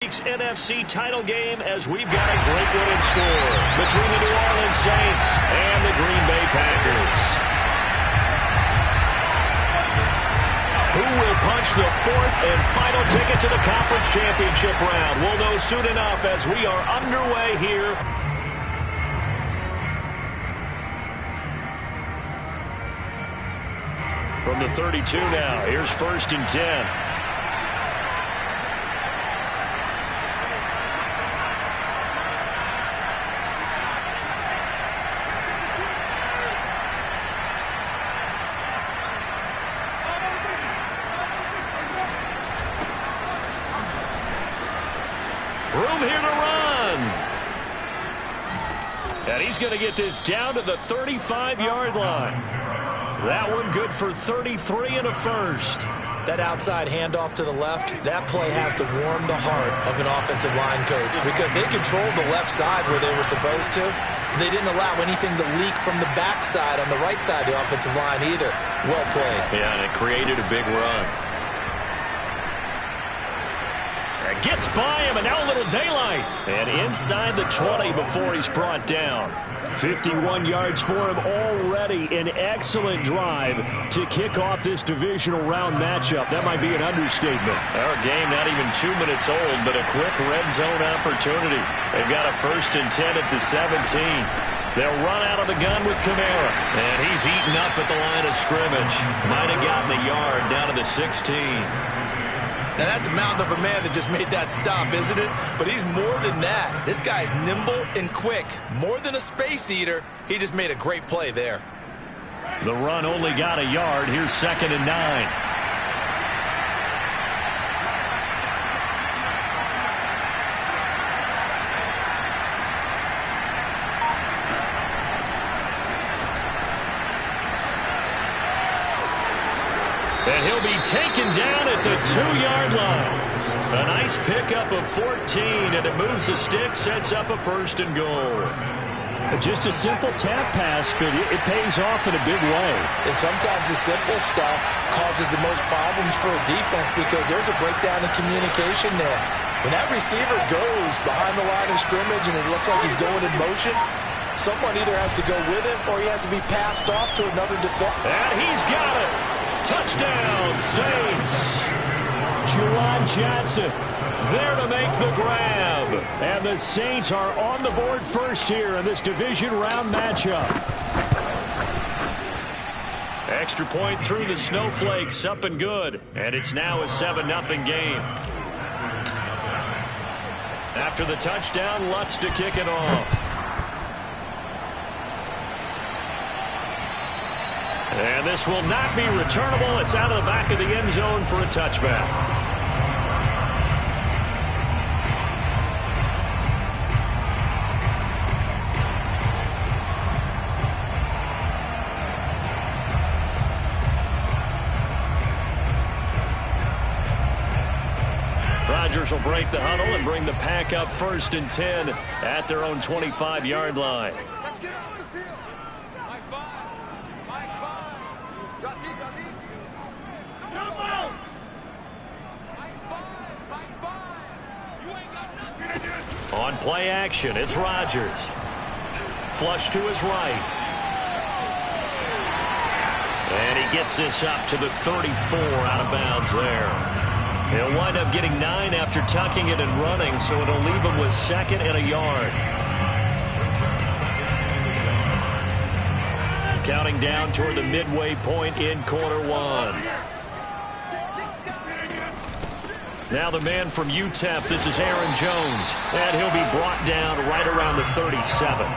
NFC title game, as we've got a great one in store between the New Orleans Saints and the Green Bay Packers. Who will punch the fourth and final ticket to the conference championship round? We'll know soon enough as we are underway here. From the 32 now, here's 1st and 10. Room here to run. And he's going to get this down to the 35-yard line. That one good for 33 and a first. That outside handoff to the left, that play has to warm the heart of an offensive line coach because they controlled the left side where they were supposed to. They didn't allow anything to leak from the backside on the right side of the offensive line either. Well played. Yeah, and it created a big run. Gets by him, and now a little daylight. And inside the 20 before he's brought down. 51 yards for him already. An excellent drive to kick off this divisional round matchup. That might be an understatement. Our game not even 2 minutes old, but a quick red zone opportunity. They've got a 1st and 10 at the 17. They'll run out of the gun with Kamara. And he's eaten up at the line of scrimmage. Might have gotten a yard down to the 16. Now, that's a mountain of a man that just made that stop, isn't it? But he's more than that. This guy's nimble and quick. More than a space eater. He just made a great play there. The run only got a yard. Here's 2nd and 9. And he'll be taken down at the 2-yard line. A nice pickup of 14, and it moves the stick, sets up a 1st and goal. Just a simple tap pass, but it pays off in a big way. And sometimes the simple stuff causes the most problems for a defense because there's a breakdown in communication there. When that receiver goes behind the line of scrimmage and it looks like he's going in motion, someone either has to go with him or he has to be passed off to another defender. And he's got it. Touchdown, Saints. Juwan Johnson there to make the grab. And the Saints are on the board first here in this division round matchup. Extra point through the snowflakes, up and good. And it's now a 7-0 game. After the touchdown, Lutz to kick it off. And this will not be returnable. It's out of the back of the end zone for a touchback. Rodgers will break the huddle and bring the pack up 1st and 10 at their own 25-yard line. Let's get on the field. On play action, it's Rodgers. Flush to his right. And he gets this up to the 34, out of bounds there. He'll wind up getting 9 after tucking it and running, so it'll leave him with 2nd and a yard. Counting down toward the midway point in quarter 1. Now the man from UTEP, this is Aaron Jones. And he'll be brought down right around the 37.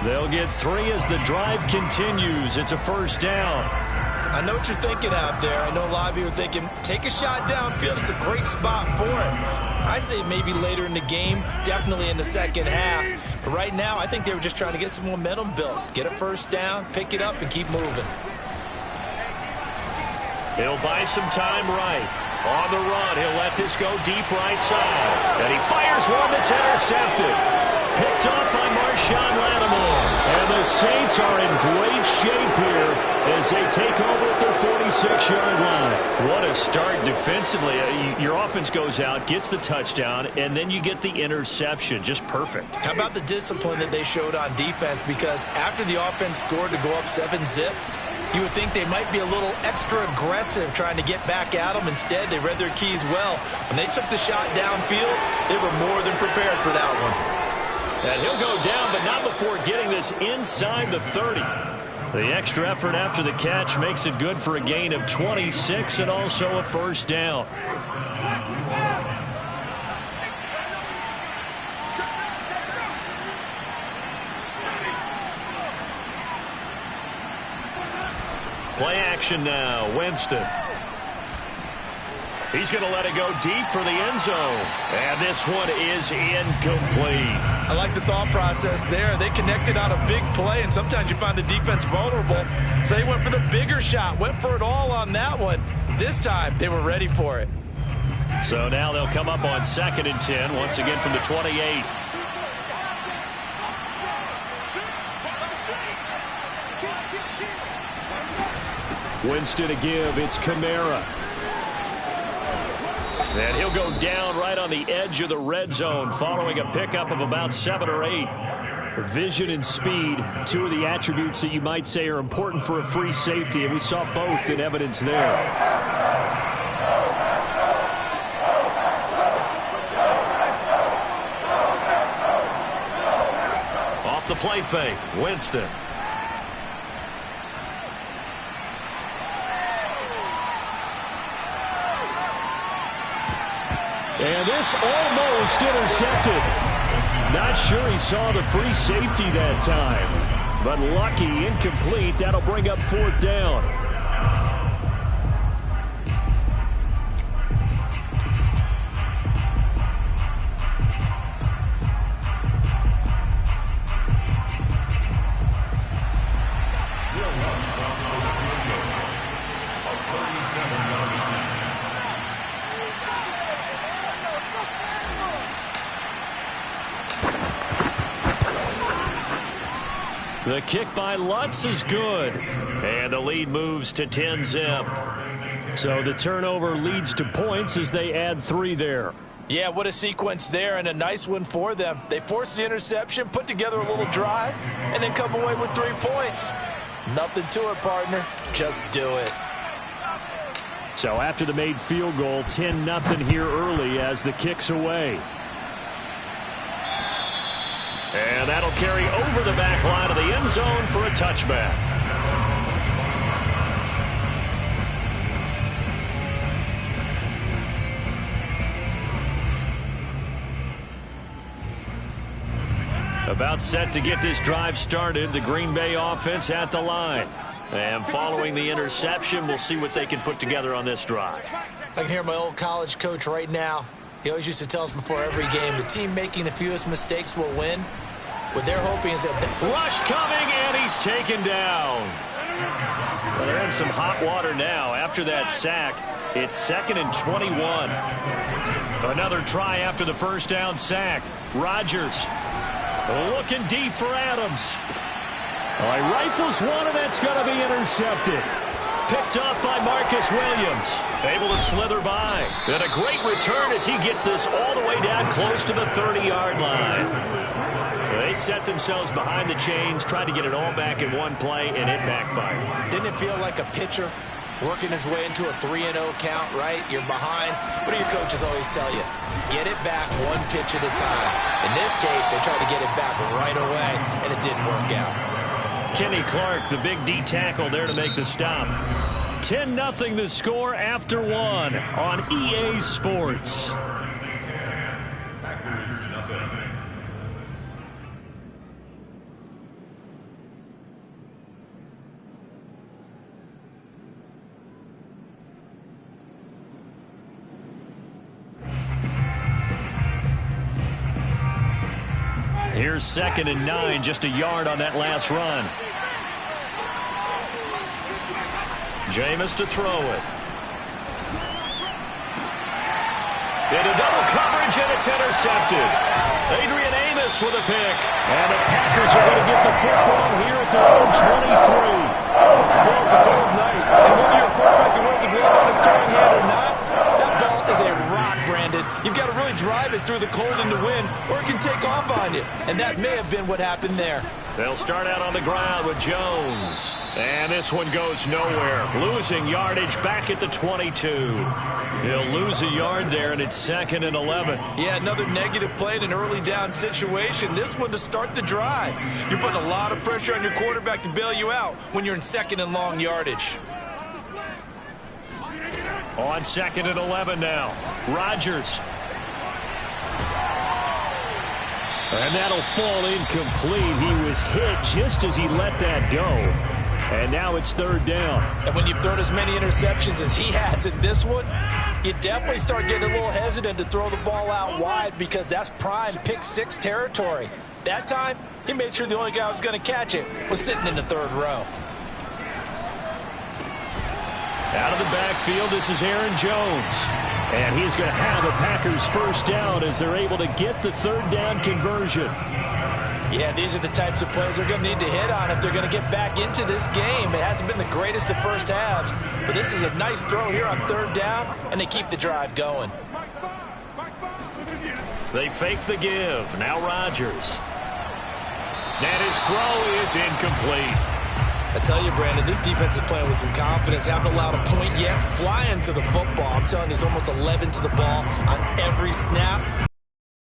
They'll get 3 as the drive continues. It's a 1st down. I know what you're thinking out there. I know a lot of you are thinking, take a shot downfield. It's a great spot for it. I'd say maybe later in the game, definitely in the second half. But right now, I think they were just trying to get some momentum built. Get a 1st down, pick it up, and keep moving. He'll buy some time right. On the run, he'll let this go deep right side. And he fires one that's intercepted. Picked up by Marshawn Lattimore. And the Saints are in great shape here as they take over at their 46-yard line. What a start defensively. Your offense goes out, gets the touchdown, and then you get the interception. Just perfect. How about the discipline that they showed on defense? Because after the offense scored to go up 7-zip, you would think they might be a little extra aggressive trying to get back at them. Instead, they read their keys well. When they took the shot downfield, they were more than prepared for that one. And he'll go down, but not before getting this inside the 30. The extra effort after the catch makes it good for a gain of 26 and also a first down. Play action now, Winston. He's going to let it go deep for the end zone. And this one is incomplete. I like the thought process there. They connected on a big play, and sometimes you find the defense vulnerable. So they went for the bigger shot, went for it all on that one. This time, they were ready for it. So now they'll come up on 2nd and 10, once again from the 28. Winston to give. It's Kamara. And he'll go down right on the edge of the red zone following a pickup of about 7 or 8. Vision and speed, two of the attributes that you might say are important for a free safety, and we saw both in evidence there. Off the play fake, Winston. And this almost intercepted. Not sure he saw the free safety that time. But lucky, incomplete. That'll bring up 4th down. The kick by Lutz is good. And the lead moves to 10-zip. So the turnover leads to points as they add 3 there. Yeah, what a sequence there, and a nice one for them. They forced the interception, put together a little drive, and then come away with 3 points. Nothing to it, partner. Just do it. So after the made field goal, 10-0 here early as the kick's away. And that'll carry over the back line of the end zone for a touchback. About set to get this drive started, the Green Bay offense at the line. And following the interception, we'll see what they can put together on this drive. I can hear my old college coach right now. He always used to tell us before every game, the team making the fewest mistakes will win. What they're hoping is that... Rush coming, and he's taken down. Well, they're in some hot water now. After that sack, it's 2nd and 21. Another try after the first down sack. Rodgers looking deep for Adams. Well, he rifles one, and that's going to be intercepted. Picked up by Marcus Williams. Able to slither by. And a great return as he gets this all the way down close to the 30-yard line. They set themselves behind the chains, tried to get it all back in one play, and it backfired. Didn't it feel like a pitcher working his way into a 3-0 count, right? You're behind. What do your coaches always tell you? Get it back one pitch at a time. In this case, they tried to get it back right away, and it didn't work out. Kenny Clark, the big D tackle there to make the stop. 10-0 the score after 1 on EA Sports. Here's 2nd and 9, just a yard on that last run. Jameis to throw it. Into double coverage, and it's intercepted. Adrian Amos with a pick. And the Packers are going to get the football here at their own 23. Well, it's a cold night, and whether you're a quarterback that wears a glove on his throwing hand or not, that ball is a rock, Brandon. You've got to really drive it through the cold and the wind, or it can take off on you. And that may have been what happened there. They'll start out on the ground with Jones. And this one goes nowhere. Losing yardage back at the 22. He'll lose a yard there, and it's 2nd and 11. Yeah, another negative play in an early down situation. This one to start the drive. You're putting a lot of pressure on your quarterback to bail you out when you're in 2nd and long yardage. On 2nd and 11 now. Rodgers. And that'll fall incomplete. He was hit just as he let that go. And now it's 3rd down. And when you've thrown as many interceptions as he has in this one, you definitely start getting a little hesitant to throw the ball out wide because that's prime pick 6 territory. That time, he made sure the only guy who was going to catch it was sitting in the 3rd row. Out of the backfield, this is Aaron Jones. And he's going to have a Packers 1st down as they're able to get the 3rd down conversion. Yeah, these are the types of plays they're going to need to hit on if they're going to get back into this game. It hasn't been the greatest of first halves, but this is a nice throw here on 3rd down, and they keep the drive going. They fake the give. Now Rodgers. And his throw is incomplete. I tell you, Brandon, this defense is playing with some confidence. Haven't allowed a point yet. Flying to the football. I'm telling you, there's almost 11 to the ball on every snap.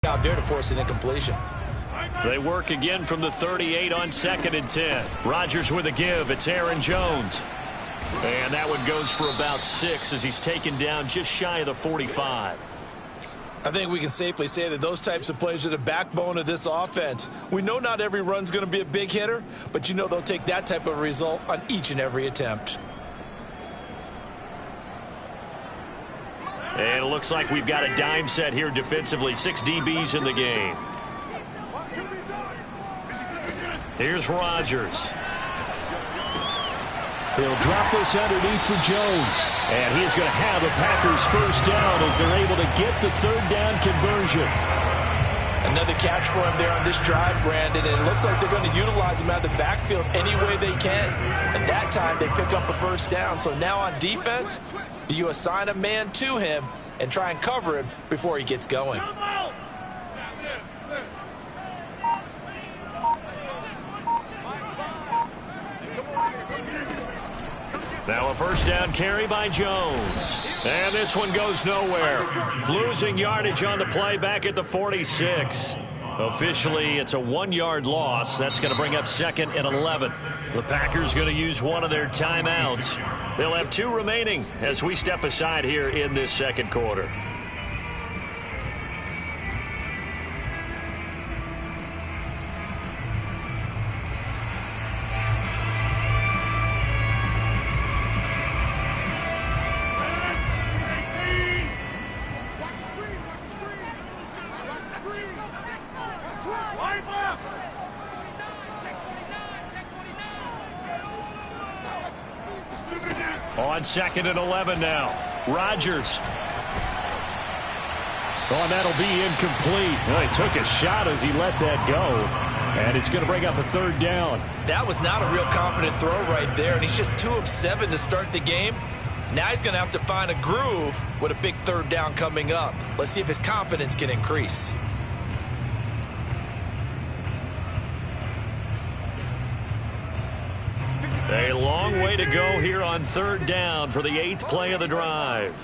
Out there to force an incompletion. They work again from the 38 on 2nd and 10. Rodgers with a give. It's Aaron Jones. And that one goes for about 6 as he's taken down just shy of the 45. I think we can safely say that those types of plays are the backbone of this offense. We know not every run's going to be a big hitter, but you know they'll take that type of result on each and every attempt. And it looks like we've got a dime set here defensively. 6 DBs in the game. Here's Rodgers. He'll drop this underneath for Jones. And he's going to have a Packers 1st down as they're able to get the 3rd down conversion. Another catch for him there on this drive, Brandon, and it looks like they're going to utilize him out of the backfield any way they can. And that time they pick up a 1st down. So now on defense, do you assign a man to him and try and cover him before he gets going? Now a 1st down carry by Jones. And this one goes nowhere. Losing yardage on the play back at the 46. Officially, it's a 1-yard loss. That's going to bring up 2nd and 11. The Packers going to use one of their timeouts. They'll have 2 remaining as we step aside here in this 2nd quarter. On 2nd and 11 now. Rodgers. Oh, and that'll be incomplete. Well, he took a shot as he let that go. And it's going to bring up a 3rd down. That was not a real confident throw right there, and he's just 2 of 7 to start the game. Now he's going to have to find a groove with a big 3rd down coming up. Let's see if his confidence can increase. A long way to go here on 3rd down for the 8th play of the drive.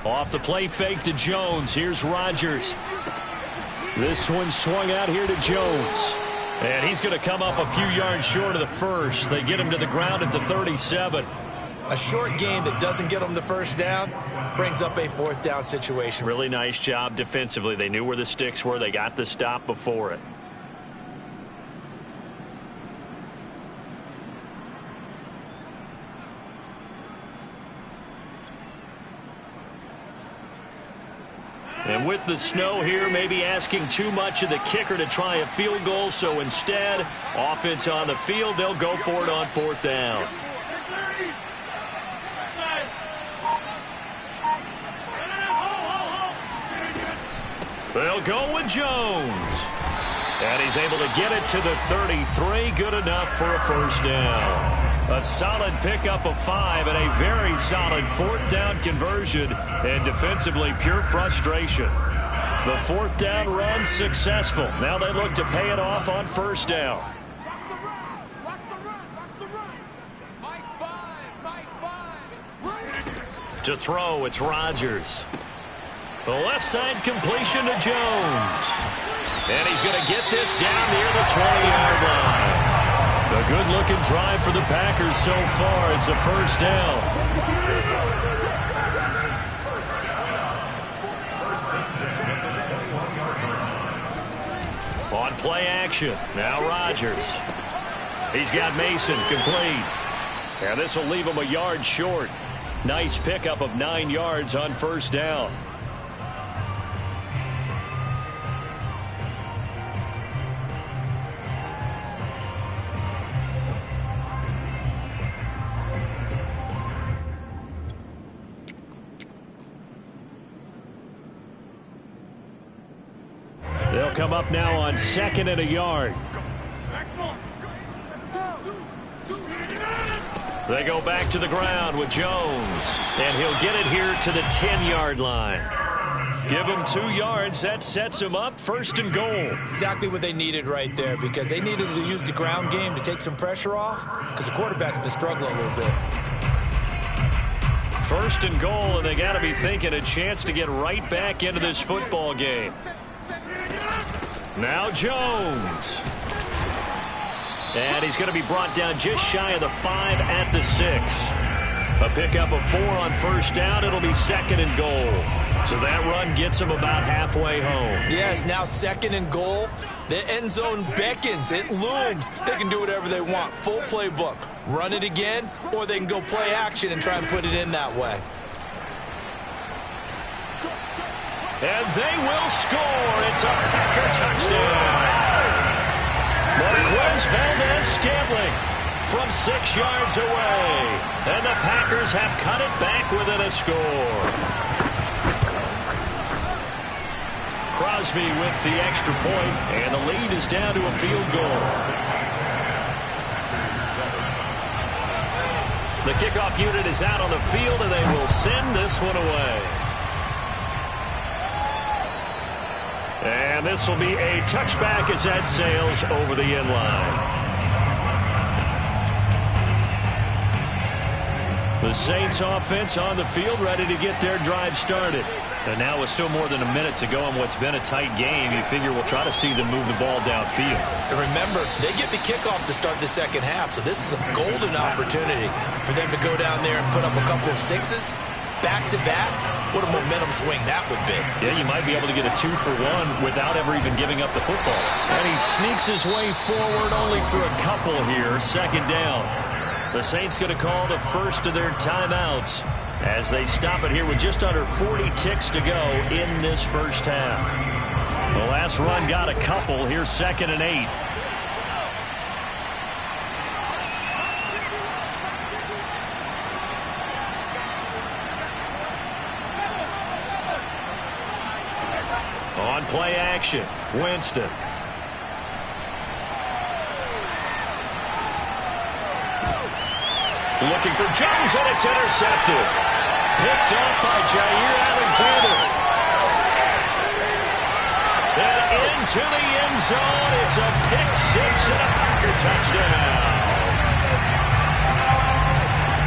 Off the play fake to Jones. Here's Rodgers. This one swung out here to Jones. And he's going to come up a few yards short of the 1st. They get him to the ground at the 37. A short game that doesn't get him the 1st down brings up a 4th down situation. Really nice job defensively. They knew where the sticks were. They got the stop before it. And with the snow here, maybe asking too much of the kicker to try a field goal. So instead, offense on the field, they'll go for it on 4th down. They'll go with Jones. And he's able to get it to the 33. Good enough for a first down. A solid pickup of 5 and a very solid fourth down conversion. And defensively, pure frustration. The fourth down run successful. Now they look to pay it off on first down. To throw, it's Rodgers. The left side completion to Jones. And he's going to get this down near the 20-yard line. A good-looking drive for the Packers so far. It's a first down. On play action, now Rodgers. He's got Mason complete. And this will leave him a yard short. Nice pickup of 9 yards on first down. They'll come up now on 2nd and a yard. They go back to the ground with Jones. And he'll get it here to the 10-yard line. Give him 2 yards. That sets him up 1st and goal. Exactly what they needed right there, because they needed to use the ground game to take some pressure off, because the quarterback's been struggling a little bit. 1st and goal, and they got to be thinking a chance to get right back into this football game. Now Jones. And he's going to be brought down just shy of the 5 at the 6. A pickup of 4 on first down. It'll be 2nd and goal. So that run gets him about halfway home. Yes, now 2nd and goal. The end zone beckons. It looms. They can do whatever they want. Full playbook. Run it again, or they can go play action and try and put it in that way. And they will score. It's a Packer touchdown. Marquez Valdez-Scantling from 6 yards away. And the Packers have cut it back within a score. Crosby with the extra point, and the lead is down to a field goal. The kickoff unit is out on the field, and they will send this one away. And this will be a touchback as that sails over the end line. The Saints offense on the field, ready to get their drive started. And now with still more than a minute to go in what's been a tight game, you figure we'll try to see them move the ball downfield. And remember, they get the kickoff to start the second half, so this is a golden opportunity for them to go down there and put up a couple of 6s. Back-to-back, what a momentum swing that would be. Yeah, you might be able to get a 2-for-1 without ever even giving up the football. And he sneaks his way forward only for a couple here. 2nd down. The Saints going to call the first of their timeouts as they stop it here with just under 40 ticks to go in this first half. The last run got a couple. Here's 2nd and 8. On play action, Winston. Looking for Jones, and it's intercepted. Picked up by Jair Alexander. And into the end zone. It's a pick 6 and a Packer touchdown.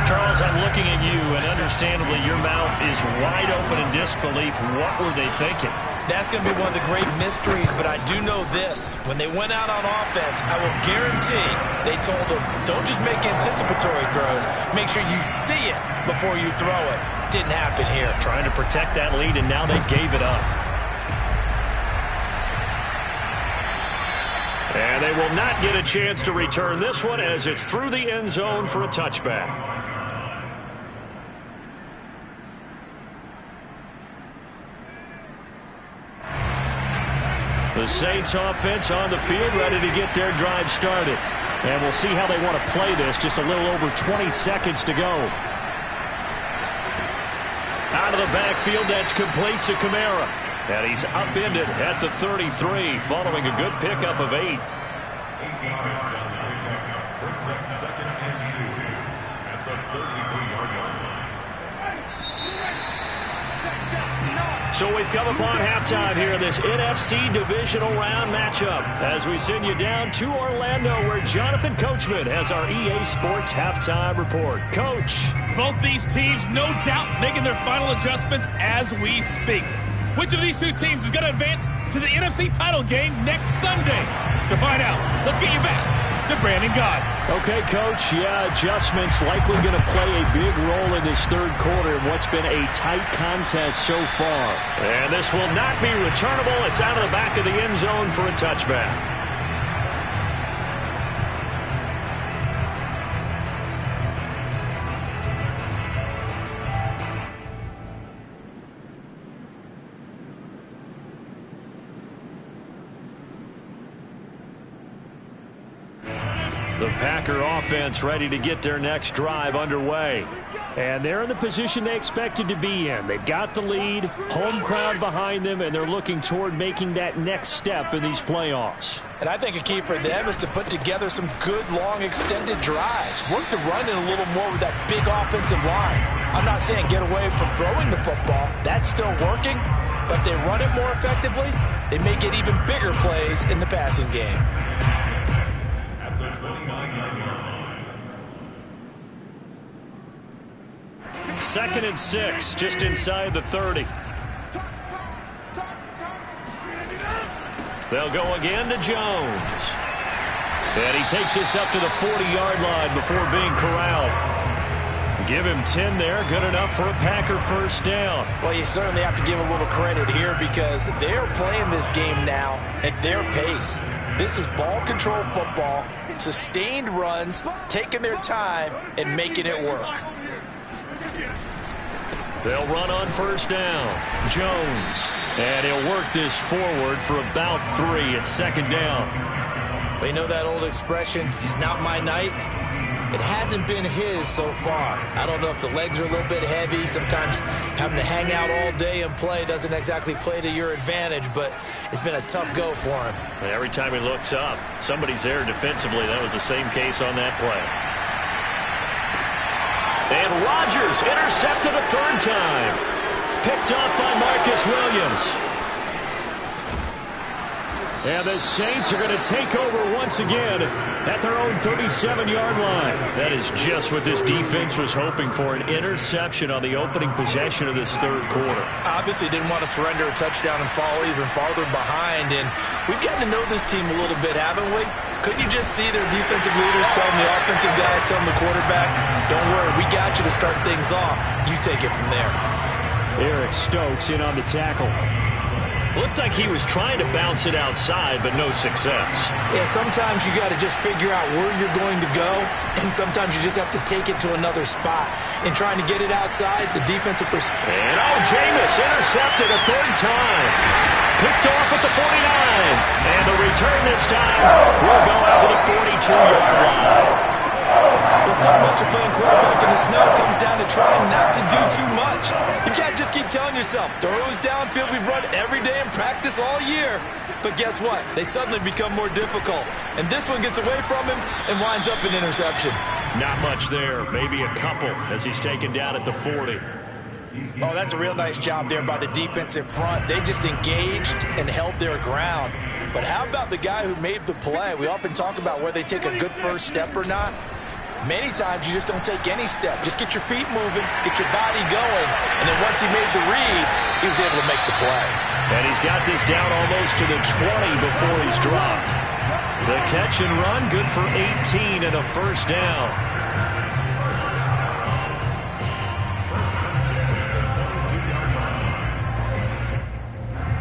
Charles, I'm looking at you, and understandably your mouth is wide open in disbelief. What were they thinking? That's going to be one of the great mysteries, but I do know this. When they went out on offense, I will guarantee they told them, don't just make anticipatory throws. Make sure you see it before you throw it. Didn't happen here. Trying to protect that lead, and now they gave it up. And they will not get a chance to return this one as it's through the end zone for a touchback. The Saints offense on the field, ready to get their drive started. And we'll see how they want to play this. Just a little over 20 seconds to go. Out of the backfield, that's complete to Kamara. And he's upended at the 33 following a good pickup of 8. 8 yards on the pickup. Brings up 2nd and 2 at the 33-yard line. So we've come upon halftime here in this NFC Divisional Round matchup as we send you down to Orlando where Jonathan Coachman has our EA Sports Halftime Report. Coach. Both these teams, no doubt, making their final adjustments as we speak. Which of these two teams is going to advance to the NFC title game next Sunday? To find out, let's get you back to Brandon God. Okay, Coach. Yeah, adjustments likely going to play a big role in this third quarter in what's been a tight contest so far. And this will not be returnable. It's out of the back of the end zone for a touchback. The Packer offense ready to get their next drive underway. And they're in the position they expected to be in. They've got the lead, home crowd behind them, and they're looking toward making that next step in these playoffs. And I think a key for them is to put together some good, long, extended drives. Work the run in a little more with that big offensive line. I'm not saying get away from throwing the football. That's still working. But if they run it more effectively, they may get even bigger plays in the passing game. 2nd and 6, just inside the 30. They'll go again to Jones. And he takes this up to the 40-yard line before being corralled. Give him 10 there, good enough for a Packer first down. Well, you certainly have to give a little credit here because they're playing this game now at their pace. This is ball control football, sustained runs, taking their time and making it work. They'll run on first down. Jones. And he'll work this forward for about 3 at 2nd down. Well, you know that old expression, it's not my night? It hasn't been his so far. I don't know if the legs are a little bit heavy. Sometimes having to hang out all day and play doesn't exactly play to your advantage, but it's been a tough go for him. And every time he looks up, somebody's there defensively. That was the same case on that play. And Rodgers intercepted a 3rd time. Picked up by Marcus Williams. And the Saints are going to take over once again at their own 37-yard line. That is just what this defense was hoping for, an interception on the opening possession of this third quarter. Obviously didn't want to surrender a touchdown and fall even farther behind. And we've gotten to know this team a little bit, haven't we? Couldn't you just see their defensive leaders telling the offensive guys, telling the quarterback, don't worry, we got you to start things off. You take it from there. Eric Stokes in on the tackle. Looked like he was trying to bounce it outside, but no success. Yeah, sometimes you got to just figure out where you're going to go, and sometimes you just have to take it to another spot. In trying to get it outside, the defensive... And Jameis intercepted a 3rd time. Picked off at the 49. And the return this time will go out to the 42-yard line. Well, so much of playing quarterback in the snow comes down to trying not to do too much. You can't just keep telling yourself, throws downfield we've run every day in practice all year. But guess what? They suddenly become more difficult. And this one gets away from him and winds up an interception. Not much there. Maybe a couple as he's taken down at the 40. Oh, that's a real nice job there by the defensive front. They just engaged and held their ground. But how about the guy who made the play? We often talk about whether they take a good first step or not. Many times you just don't take any step. Just get your feet moving, get your body going, and then once he made the read, he was able to make the play. And he's got this down almost to the 20 before he's dropped. The catch and run, good for 18 and a first down.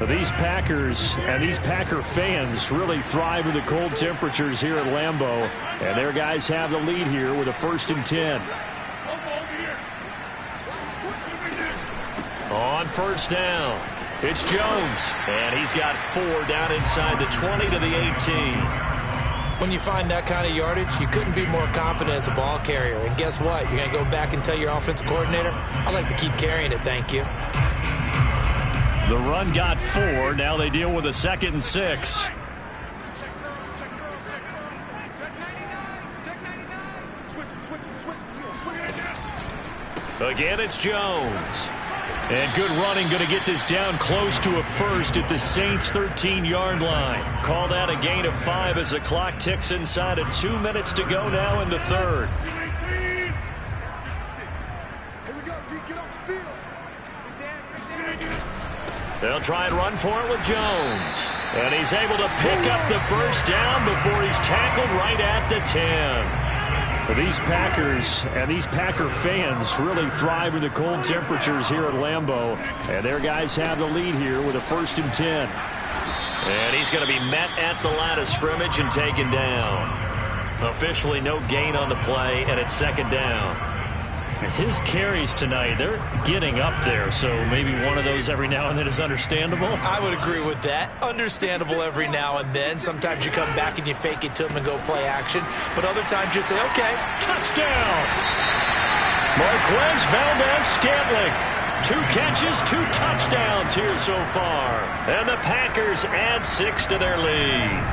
These Packers and these Packer fans really thrive in the cold temperatures here at Lambeau. And their guys have the lead here with a 1st and 10. On first down, it's Jones. And he's got 4 down inside the 20 to the 18. When you find that kind of yardage, you couldn't be more confident as a ball carrier. And guess what? You're going to go back and tell your offensive coordinator, I'd like to keep carrying it, thank you. The run got 4. Now they deal with a 2nd and 6. Again, it's Jones. And good running, going to get this down close to a first at the Saints' 13-yard line. Call that a gain of 5 as the clock ticks inside of 2 minutes to go now in the third. They'll try and run for it with Jones. And he's able to pick up the first down before he's tackled right at the 10. These Packers and these Packer fans really thrive in the cold temperatures here at Lambeau. And their guys have the lead here with a 1st and 10. And he's going to be met at the line of scrimmage and taken down. Officially no gain on the play, and it's 2nd down. His carries tonight, they're getting up there, so maybe one of those every now and then is understandable. I would agree with that. Understandable every now and then. Sometimes you come back and you fake it to him and go play action. But other times you say, okay. Touchdown! Marquez Valdez-Scantling. 2 catches, 2 touchdowns here so far. And the Packers add 6 to their lead.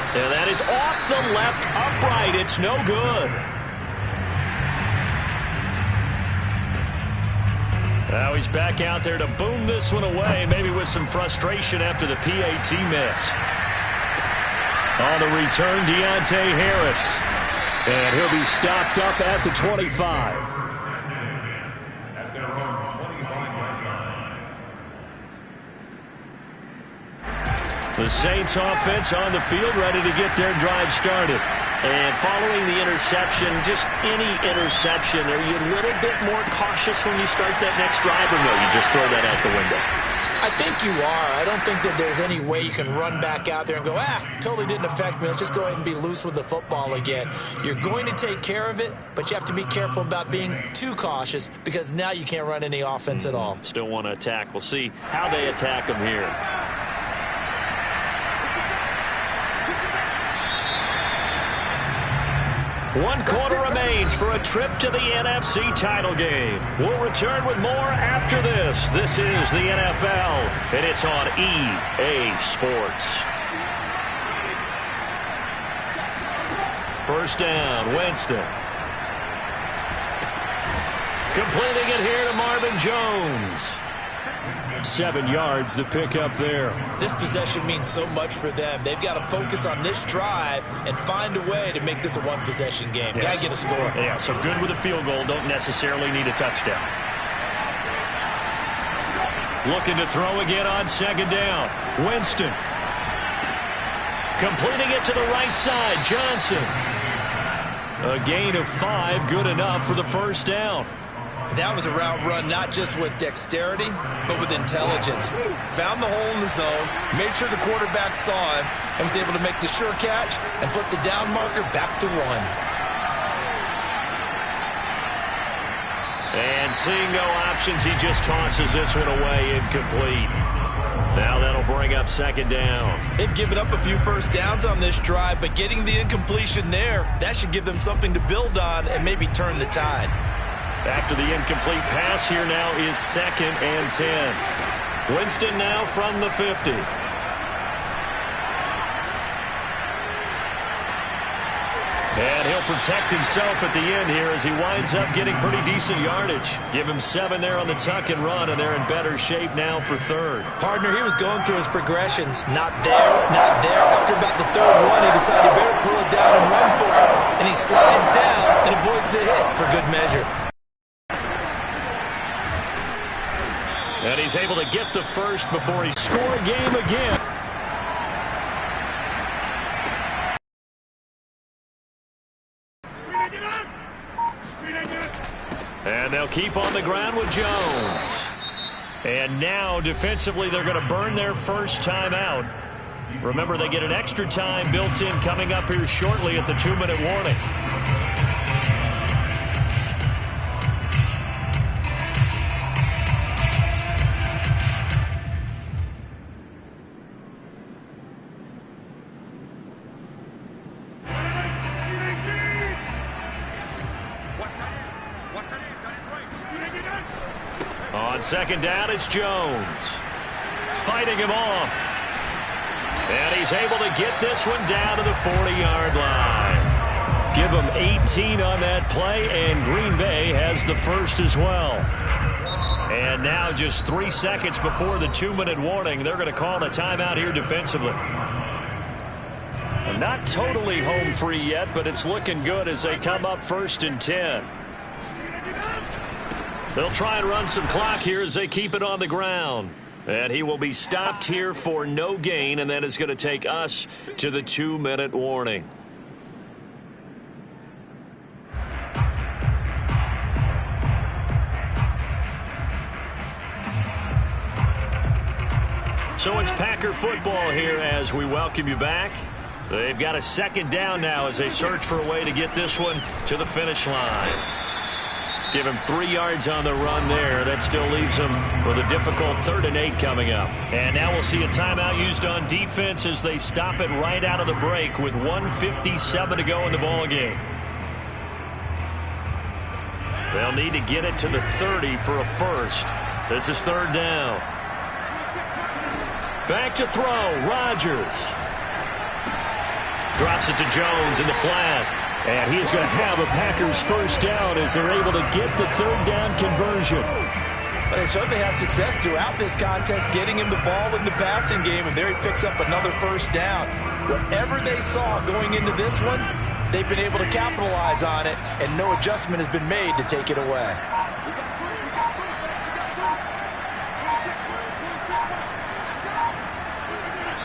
And that is off the left upright. It's no good. Now he's back out there to boom this one away, maybe with some frustration after the PAT miss. On the return, Deontay Harris. And he'll be stopped up at the 25. At their own 25-yard line. The Saints offense on the field, ready to get their drive started. And following the interception, just any interception, are you a little bit more cautious when you start that next drive, or no, you just throw that out the window? I think you are. I don't think that there's any way you can run back out there and go, totally didn't affect me. Let's just go ahead and be loose with the football again. You're going to take care of it, but you have to be careful about being too cautious because now you can't run any offense at all. Still want to attack. We'll see how they attack them here. One quarter remains for a trip to the NFC title game. We'll return with more after this. This is the NFL, and it's on EA Sports. First down, Winston. Completing it here to Marvin Jones. 7 yards to pick up there. This possession means so much for them. They've got to focus on this drive and find a way to make this a one-possession game. Yes. Got to get a score. Yeah, so good with a field goal. Don't necessarily need a touchdown. Looking to throw again on 2nd down. Winston. Completing it to the right side. Johnson. A gain of 5. Good enough for the first down. That was a route run not just with dexterity, but with intelligence. Found the hole in the zone, made sure the quarterback saw him, and was able to make the sure catch and flip the down marker back to 1. And seeing no options, he just tosses this one away incomplete. Now that'll bring up 2nd down. They've given up a few first downs on this drive, but getting the incompletion there, that should give them something to build on and maybe turn the tide. After the incomplete pass, here now is 2nd and 10. Winston now from the 50. And he'll protect himself at the end here as he winds up getting pretty decent yardage. Give him 7 there on the tuck and run, and they're in better shape now for 3rd. Partner, he was going through his progressions. Not there, not there. After about the 3rd one, he decided he better pull it down and run for it. And he slides down and avoids the hit for good measure. And he's able to get the first before he score a game again. And they'll keep on the ground with Jones. And now, defensively, they're going to burn their first time out. Remember, they get an extra time built in coming up here shortly at the 2-minute warning. On second down, it's Jones. Fighting him off. And he's able to get this one down to the 40-yard line. Give him 18 on that play, and Green Bay has the first as well. And now just 3 seconds before the 2-minute warning, they're going to call a timeout here defensively. Not totally home free yet, but it's looking good as they come up 1st and 10. They'll try and run some clock here as they keep it on the ground. And he will be stopped here for no gain, and that is going to take us to the 2-minute warning. So it's Packer football here as we welcome you back. They've got a second down now as they search for a way to get this one to the finish line. Give him 3 yards on the run there. That still leaves him with a difficult 3rd and 8 coming up. And now we'll see a timeout used on defense as they stop it right out of the break with 1:57 to go in the ball game. They'll need to get it to the 30 for a first. This is 3rd down. Back to throw, Rodgers. Drops it to Jones in the flat. And he's going to have a Packers first down as they're able to get the 3rd down conversion. They certainly had success throughout this contest getting him the ball in the passing game, and there he picks up another first down. Whatever they saw going into this one, they've been able to capitalize on it, and no adjustment has been made to take it away.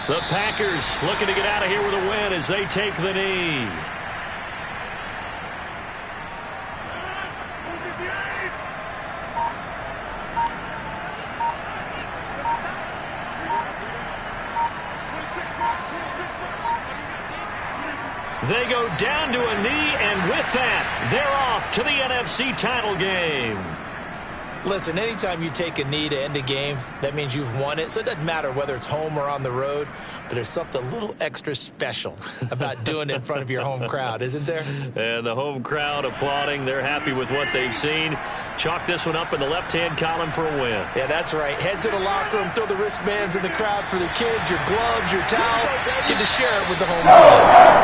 The Packers looking to get out of here with a win as they take the knee. They go down to a knee, and with that, they're off to the NFC title game. Listen, anytime you take a knee to end a game, that means you've won it. So it doesn't matter whether it's home or on the road, but there's something a little extra special about doing it in front of your home crowd, isn't there? And the home crowd applauding. They're happy with what they've seen. Chalk this one up in the left-hand column for a win. Yeah, that's right. Head to the locker room, throw the wristbands in the crowd for the kids, your gloves, your towels. Get to share it with the home team.